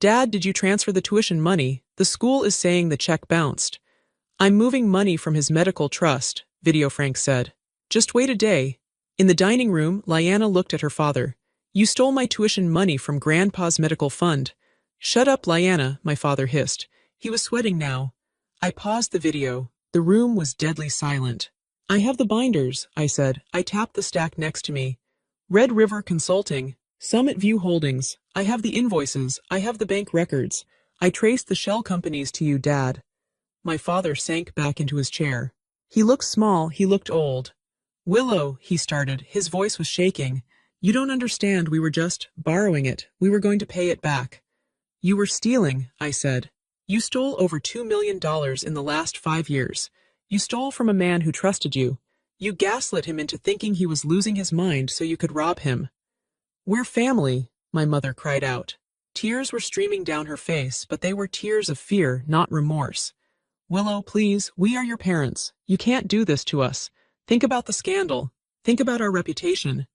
Dad, did you transfer the tuition money? The school is saying the check bounced. I'm moving money from his medical trust, video Frank said. Just wait a day. In the dining room, Lyanna looked at her father. You stole my tuition money from Grandpa's medical fund. Shut up, Lyanna, my father hissed. He was sweating now. I paused the video. The room was deadly silent. I have the binders, I said. I tapped the stack next to me. Red River Consulting, Summit View Holdings. I have the invoices. I have the bank records. I traced the shell companies to you, Dad. My father sank back into his chair. He looked small, he looked old. Willow, he started. His voice was shaking. You don't understand, we were just borrowing it. We were going to pay it back. You were stealing, I said. You stole over $2 million in the last 5 years. You stole from a man who trusted you. You gaslit him into thinking he was losing his mind so you could rob him. We're family, my mother cried out. Tears were streaming down her face, but they were tears of fear, not remorse. Willow, please, we are your parents. You can't do this to us. Think about the scandal. Think about our reputation.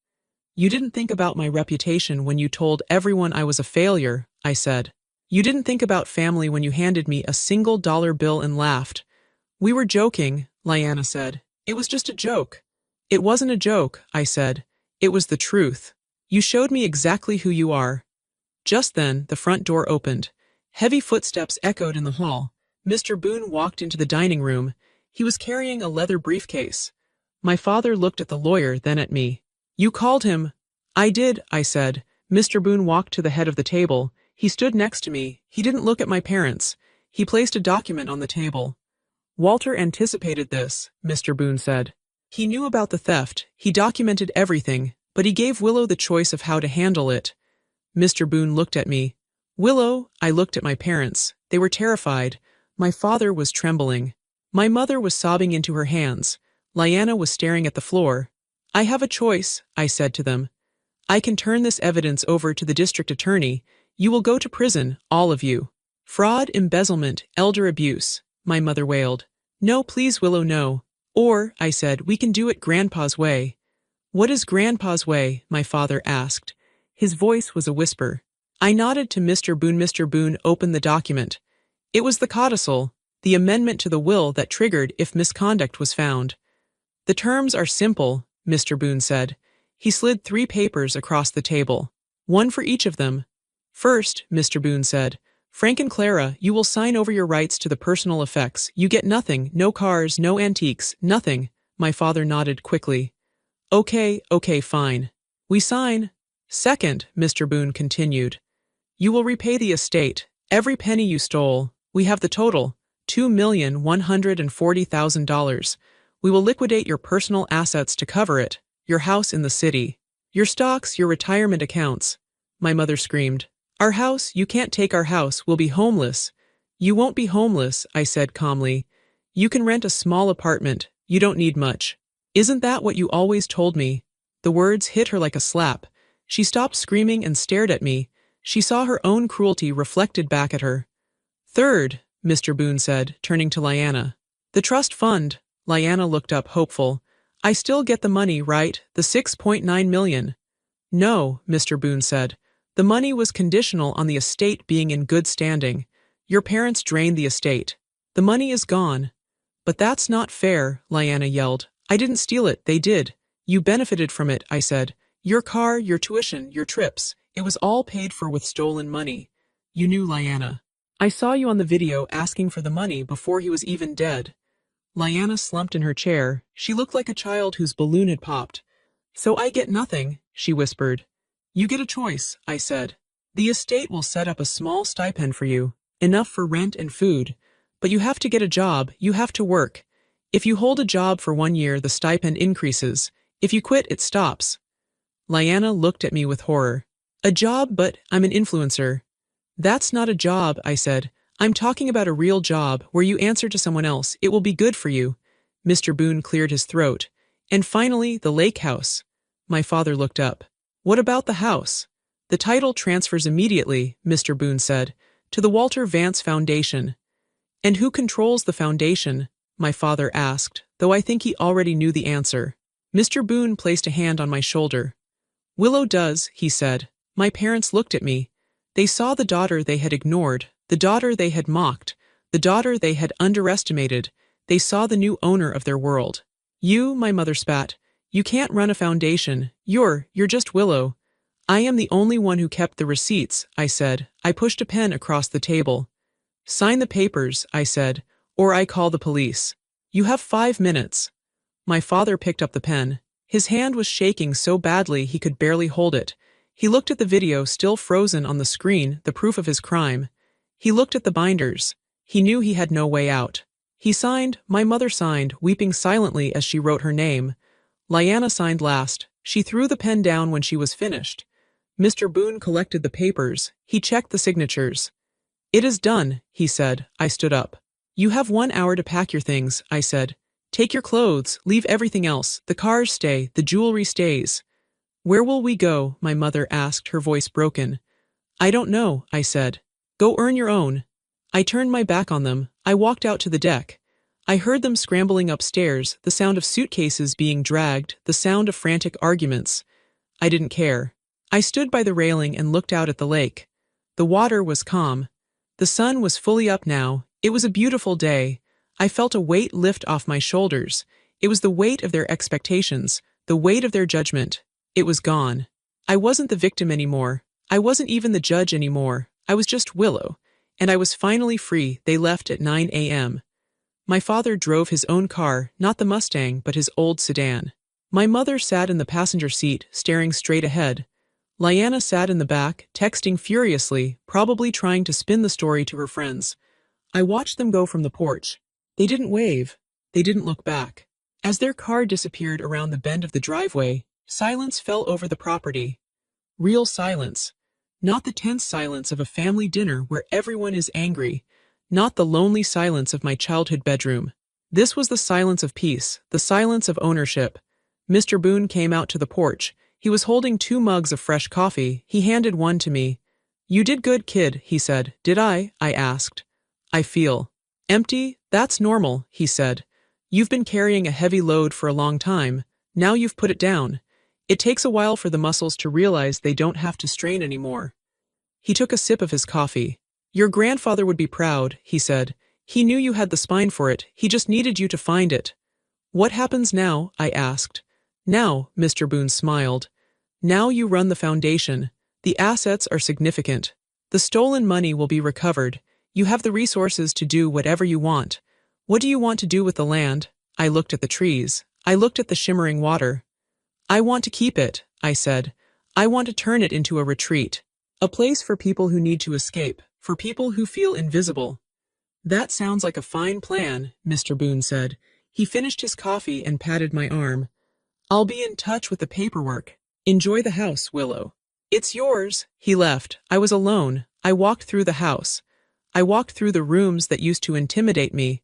You didn't think about my reputation when you told everyone I was a failure, I said. You didn't think about family when you handed me a single dollar bill and laughed. We were joking, Lyanna said. It was just a joke. It wasn't a joke, I said. It was the truth. You showed me exactly who you are. Just then, the front door opened. Heavy footsteps echoed in the hall. Mr. Boone walked into the dining room. He was carrying a leather briefcase. My father looked at the lawyer, then at me. You called him. I did, I said. Mr. Boone walked to the head of the table. He stood next to me. He didn't look at my parents. He placed a document on the table. Walter anticipated this, Mr. Boone said. He knew about the theft. He documented everything, but he gave Willow the choice of how to handle it. Mr. Boone looked at me. Willow, I looked at my parents. They were terrified. My father was trembling. My mother was sobbing into her hands. Lyanna was staring at the floor. I have a choice, I said to them. I can turn this evidence over to the district attorney. You will go to prison, all of you. Fraud, embezzlement, elder abuse, my mother wailed. No, please, Willow, no. Or, I said, we can do it Grandpa's way. What is Grandpa's way? My father asked. His voice was a whisper. I nodded to Mr. Boone. Mr. Boone opened the document. It was the codicil, the amendment to the will that triggered if misconduct was found. The terms are simple, Mr. Boone said. He slid 3 papers across the table. One for each of them. First, Mr. Boone said, Frank and Clara, you will sign over your rights to the personal effects. You get nothing, no cars, no antiques, nothing. My father nodded quickly. Okay, fine. We sign. Second, Mr. Boone continued. You will repay the estate, every penny you stole. We have the total, $2,140,000. We will liquidate your personal assets to cover it, your house in the city, your stocks, your retirement accounts. My mother screamed. Our house, you can't take our house, we'll be homeless. You won't be homeless, I said calmly. You can rent a small apartment, you don't need much. Isn't that what you always told me? The words hit her like a slap. She stopped screaming and stared at me. She saw her own cruelty reflected back at her. Third, Mr. Boone said, turning to Lyanna. The trust fund. Lyanna looked up hopeful. I still get the money, right? The $6.9 million. No, Mr. Boone said. The money was conditional on the estate being in good standing. Your parents drained the estate. The money is gone. But that's not fair, Lyanna yelled. I didn't steal it, they did. You benefited from it, I said. Your car, your tuition, your trips. It was all paid for with stolen money. You knew Lyanna. I saw you on the video asking for the money before he was even dead. Lyanna slumped in her chair. She looked like a child whose balloon had popped. So I get nothing, she whispered. You get a choice, I said. The estate will set up a small stipend for you, enough for rent and food. But you have to get a job, you have to work. If you hold a job for 1 year, the stipend increases. If you quit, it stops. Lyanna looked at me with horror. A job, but I'm an influencer. That's not a job, I said. I'm talking about a real job where you answer to someone else. It will be good for you. Mr. Boone cleared his throat. And finally, the lake house. My father looked up. What about the house? The title transfers immediately, Mr. Boone said, to the Walter Vance Foundation. And who controls the foundation? My father asked, though I think he already knew the answer. Mr. Boone placed a hand on my shoulder. Willow does, he said. My parents looked at me. They saw the daughter they had ignored, the daughter they had mocked, the daughter they had underestimated. They saw the new owner of their world. You, my mother spat. You can't run a foundation. You're just Willow. I am the only one who kept the receipts, I said. I pushed a pen across the table. Sign the papers, I said, or I call the police. You have 5 minutes. My father picked up the pen. His hand was shaking so badly he could barely hold it. He looked at the video still frozen on the screen, the proof of his crime. He looked at the binders. He knew he had no way out. He signed, my mother signed, weeping silently as she wrote her name. Lyanna signed last. She threw the pen down when she was finished. Mr. Boone collected the papers. He checked the signatures. It is done, he said. I stood up. You have 1 hour to pack your things, I said. Take your clothes, leave everything else. The cars stay, the jewelry stays. Where will we go? My mother asked, her voice broken. I don't know, I said. Go earn your own. I turned my back on them. I walked out to the deck. I heard them scrambling upstairs, the sound of suitcases being dragged, the sound of frantic arguments. I didn't care. I stood by the railing and looked out at the lake. The water was calm. The sun was fully up now. It was a beautiful day. I felt a weight lift off my shoulders. It was the weight of their expectations, the weight of their judgment. It was gone. I wasn't the victim anymore. I wasn't even the judge anymore. I was just Willow. And I was finally free. They left at 9 a.m. My father drove his own car, not the Mustang, but his old sedan. My mother sat in the passenger seat, staring straight ahead. Lyanna sat in the back, texting furiously, probably trying to spin the story to her friends. I watched them go from the porch. They didn't wave. They didn't look back. As their car disappeared around the bend of the driveway, silence fell over the property. Real silence. Not the tense silence of a family dinner where everyone is angry. Not the lonely silence of my childhood bedroom. This was the silence of peace, the silence of ownership. Mr. Boone came out to the porch. He was holding 2 mugs of fresh coffee. He handed one to me. You did good, kid, he said. Did I asked. I feel empty. That's normal, he said. You've been carrying a heavy load for a long time. Now you've put it down. It takes a while for the muscles to realize they don't have to strain anymore. He took a sip of his coffee. Your grandfather would be proud, he said. He knew you had the spine for it. He just needed you to find it. What happens now? I asked. Now, Mr. Boone smiled. Now you run the foundation. The assets are significant. The stolen money will be recovered. You have the resources to do whatever you want. What do you want to do with the land? I looked at the trees. I looked at the shimmering water. I want to keep it, I said. I want to turn it into a retreat. A place for people who need to escape, for people who feel invisible. That sounds like a fine plan, Mr. Boone said. He finished his coffee and patted my arm. I'll be in touch with the paperwork. Enjoy the house, Willow. It's yours. He left. I was alone. I walked through the house. I walked through the rooms that used to intimidate me.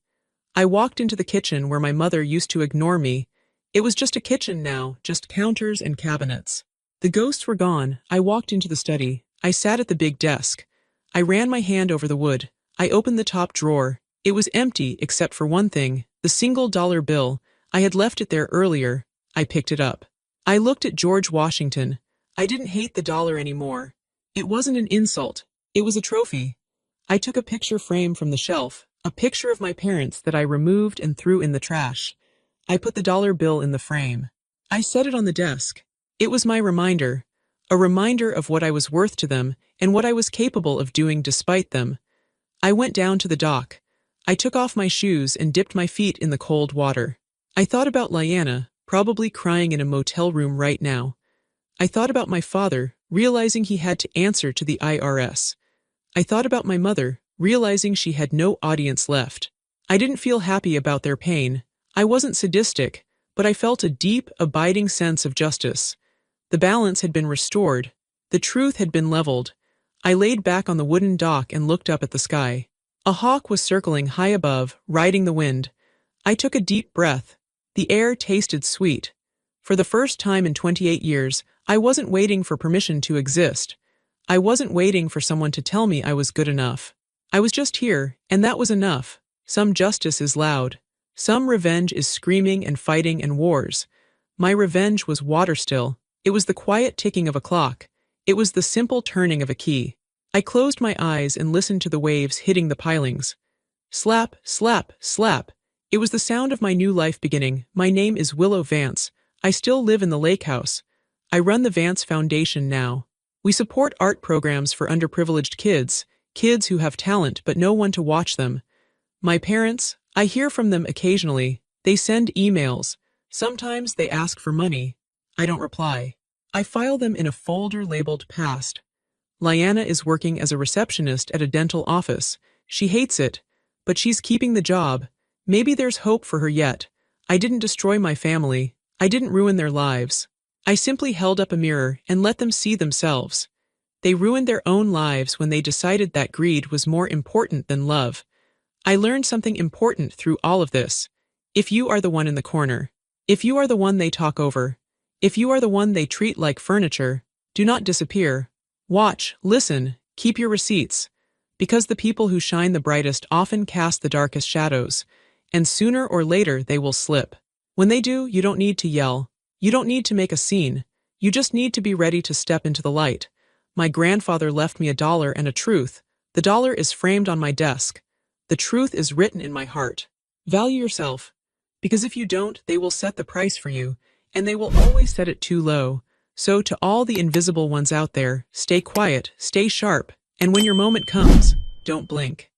I walked into the kitchen where my mother used to ignore me. It was just a kitchen now, just counters and cabinets. The ghosts were gone. I walked into the study. I sat at the big desk. I ran my hand over the wood. I opened the top drawer. It was empty except for one thing, the $1 bill. I had left it there earlier. I picked it up. I looked at George Washington. I didn't hate the dollar anymore. It wasn't an insult. It was a trophy. I took a picture frame from the shelf, a picture of my parents that I removed and threw in the trash. I put the dollar bill in the frame. I set it on the desk. It was my reminder, a reminder of what I was worth to them and what I was capable of doing despite them. I went down to the dock. I took off my shoes and dipped my feet in the cold water. I thought about Lyanna, probably crying in a motel room right now. I thought about my father, realizing he had to answer to the IRS. I thought about my mother, realizing she had no audience left. I didn't feel happy about their pain. I wasn't sadistic, but I felt a deep, abiding sense of justice. The balance had been restored. The truth had been leveled. I laid back on the wooden dock and looked up at the sky. A hawk was circling high above, riding the wind. I took a deep breath. The air tasted sweet. For the first time in 28 years, I wasn't waiting for permission to exist. I wasn't waiting for someone to tell me I was good enough. I was just here, and that was enough. Some justice is loud. Some revenge is screaming and fighting and wars. My revenge was water still. It was the quiet ticking of a clock. It was the simple turning of a key. I closed my eyes and listened to the waves hitting the pilings. Slap, slap, slap. It was the sound of my new life beginning. My name is Willow Vance. I still live in the lake house. I run the Vance Foundation now. We support art programs for underprivileged kids, kids who have talent but no one to watch them. My parents, I hear from them occasionally. They send emails. Sometimes they ask for money. I don't reply. I file them in a folder labeled Past. Lyanna is working as a receptionist at a dental office. She hates it, but she's keeping the job. Maybe there's hope for her yet. I didn't destroy my family. I didn't ruin their lives. I simply held up a mirror and let them see themselves. They ruined their own lives when they decided that greed was more important than love. I learned something important through all of this. If you are the one in the corner, if you are the one they talk over, if you are the one they treat like furniture, do not disappear. Watch, listen, keep your receipts. Because the people who shine the brightest often cast the darkest shadows, and sooner or later they will slip. When they do, you don't need to yell. You don't need to make a scene. You just need to be ready to step into the light. My grandfather left me $1 and a truth. The dollar is framed on my desk. The truth is written in my heart. Value yourself. Because if you don't, they will set the price for you, and they will always set it too low. So to all the invisible ones out there, stay quiet, stay sharp, and when your moment comes, don't blink.